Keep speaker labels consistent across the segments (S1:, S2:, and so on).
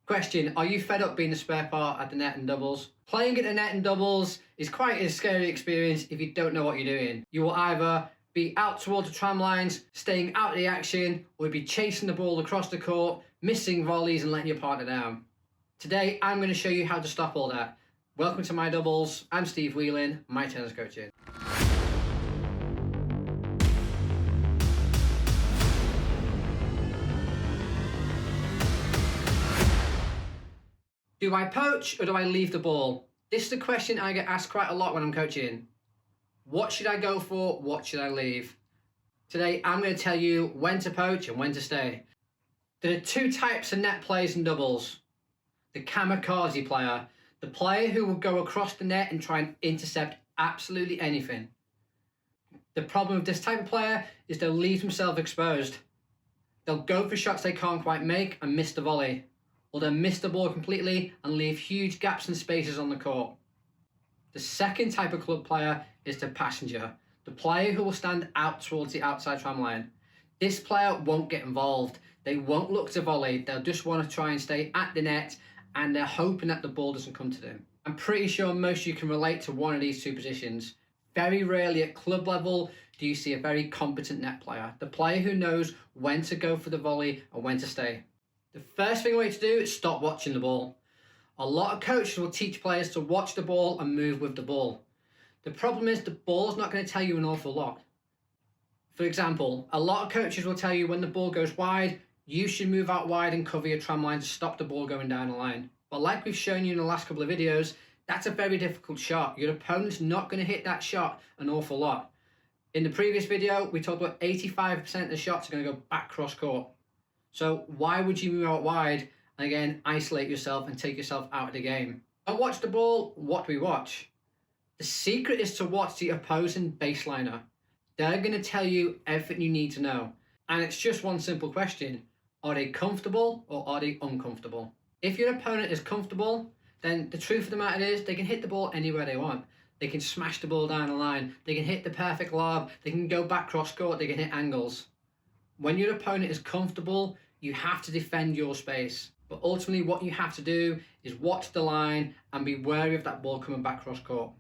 S1: Question, are you fed up being the spare part at the net and doubles? Playing at the net and doubles is quite a scary experience if you don't know what you're doing. You will either be out towards the tram lines, staying out of the action, or you'll be chasing the ball across the court, missing volleys and letting your partner down. Today, I'm going to show you how to stop all that. Welcome to my doubles. I'm Steve Whelan, my tennis coaching. Do I poach or do I leave the ball? This is a question I get asked quite a lot when I'm coaching. What should I go for? What should I leave? Today, I'm going to tell you when to poach and when to stay. There are two types of net players in doubles. The kamikaze player, the player who will go across the net and try and intercept absolutely anything. The problem with this type of player is they'll leave themselves exposed. They'll go for shots they can't quite make and miss the volley, or they'll miss the ball completely and leave huge gaps and spaces on the court. The second type of club player is the passenger, the player who will stand out towards the outside tram line. This player won't get involved. They won't look to volley. They'll just want to try and stay at the net, and they're hoping that the ball doesn't come to them. I'm pretty sure most of you can relate to one of these two positions. Very rarely at club level do you see a very competent net player, the player who knows when to go for the volley and when to stay. The first thing we need to do is stop watching the ball. A lot of coaches will teach players to watch the ball and move with the ball. The problem is the ball's not going to tell you an awful lot. For example, a lot of coaches will tell you when the ball goes wide, you should move out wide and cover your tram line to stop the ball going down the line. But like we've shown you in the last couple of videos, that's a very difficult shot. Your opponent's not going to hit that shot an awful lot. In the previous video, we talked about 85% of the shots are going to go back cross court. So why would you move out wide and again isolate yourself and take yourself out of the game? Don't watch the ball. What do we watch? The secret is to watch the opposing baseliner. They're going to tell you everything you need to know. And it's just one simple question. Are they comfortable or are they uncomfortable? If your opponent is comfortable, then the truth of the matter is they can hit the ball anywhere they want. They can smash the ball down the line. They can hit the perfect lob. They can go back cross court. They can hit angles. When your opponent is comfortable, you have to defend your space. But ultimately what you have to do is watch the line and be wary of that ball coming back cross court.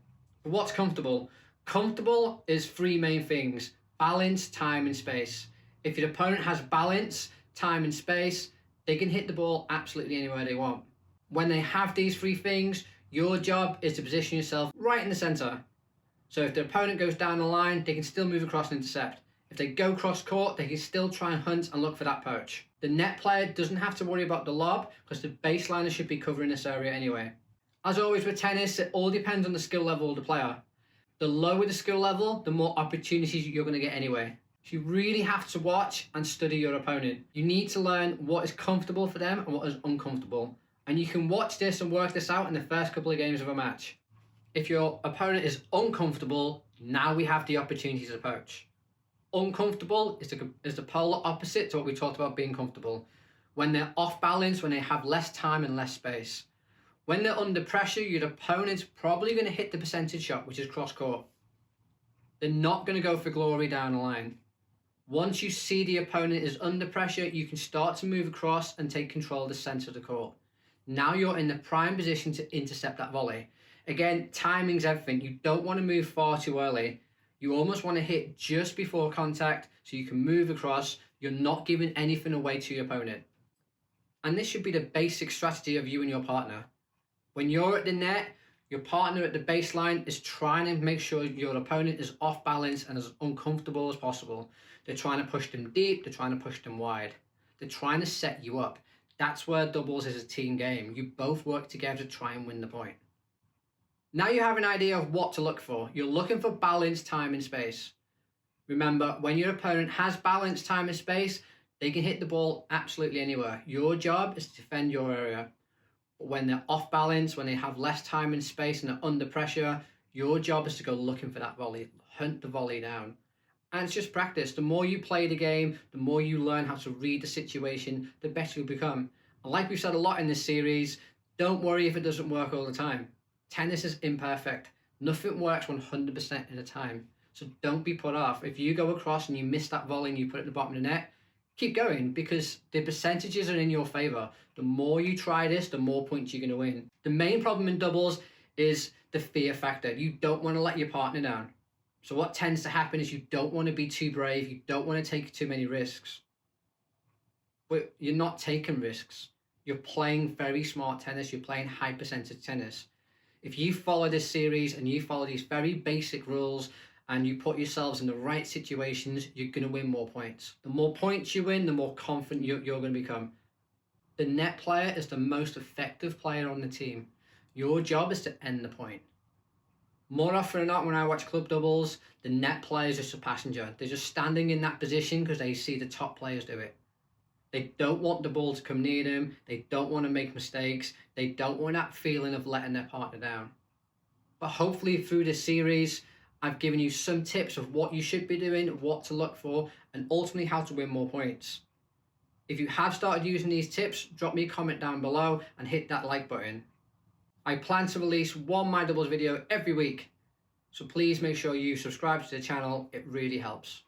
S1: But what's comfortable? Comfortable is three main things: balance, time and space. If your opponent has balance, time and space, they can hit the ball absolutely anywhere they want. When they have these three things, your job is to position yourself right in the center. So if the opponent goes down the line, they can still move across and intercept. If they go cross court, they can still try and hunt and look for that poach. The net player doesn't have to worry about the lob because the baseliner should be covering this area anyway. As always with tennis, it all depends on the skill level of the player. The lower the skill level, the more opportunities you're going to get anyway. So you really have to watch and study your opponent. You need to learn what is comfortable for them and what is uncomfortable. And you can watch this and work this out in the first couple of games of a match. If your opponent is uncomfortable, now we have the opportunity to poach. Uncomfortable is the polar opposite to what we talked about being comfortable. When they're off balance, when they have less time and less space. When they're under pressure, your opponent's probably going to hit the percentage shot, which is cross court. They're not going to go for glory down the line. Once you see the opponent is under pressure, you can start to move across and take control of the center of the court. Now you're in the prime position to intercept that volley. Again, timing's everything. You don't want to move far too early. You almost want to hit just before contact so you can move across. You're not giving anything away to your opponent. And this should be the basic strategy of you and your partner. When you're at the net, your partner at the baseline is trying to make sure your opponent is off balance and as uncomfortable as possible. They're trying to push them deep. They're trying to push them wide. They're trying to set you up. That's where doubles is a team game. You both work together to try and win the point. Now you have an idea of what to look for. You're looking for balance, time and space. Remember, when your opponent has balance, time and space, they can hit the ball absolutely anywhere. Your job is to defend your area. But when they're off balance, when they have less time and space and they're under pressure, your job is to go looking for that volley, hunt the volley down. And it's just practice. The more you play the game, the more you learn how to read the situation, the better you become. And like we've said a lot in this series, don't worry if it doesn't work all the time. Tennis is imperfect. Nothing works 100% of the time. So don't be put off. If you go across and you miss that volley and you put it at the bottom of the net, keep going, because the percentages are in your favor. The more you try this, the more points you're going to win. The main problem in doubles is the fear factor. You don't want to let your partner down. So what tends to happen is you don't want to be too brave. You don't want to take too many risks. But you're not taking risks. You're playing very smart tennis. You're playing high percentage tennis. If you follow this series and you follow these very basic rules and you put yourselves in the right situations, you're going to win more points. The more points you win, the more confident you're going to become. The net player is the most effective player on the team. Your job is to end the point. More often than not, when I watch club doubles, the net player is just a passenger. They're just standing in that position because they see the top players do it. They don't want the ball to come near them. They don't want to make mistakes. They don't want that feeling of letting their partner down. But hopefully through this series, I've given you some tips of what you should be doing, what to look for, and ultimately how to win more points. If you have started using these tips, drop me a comment down below and hit that like button. I plan to release one My Doubles video every week, so please make sure you subscribe to the channel. It really helps.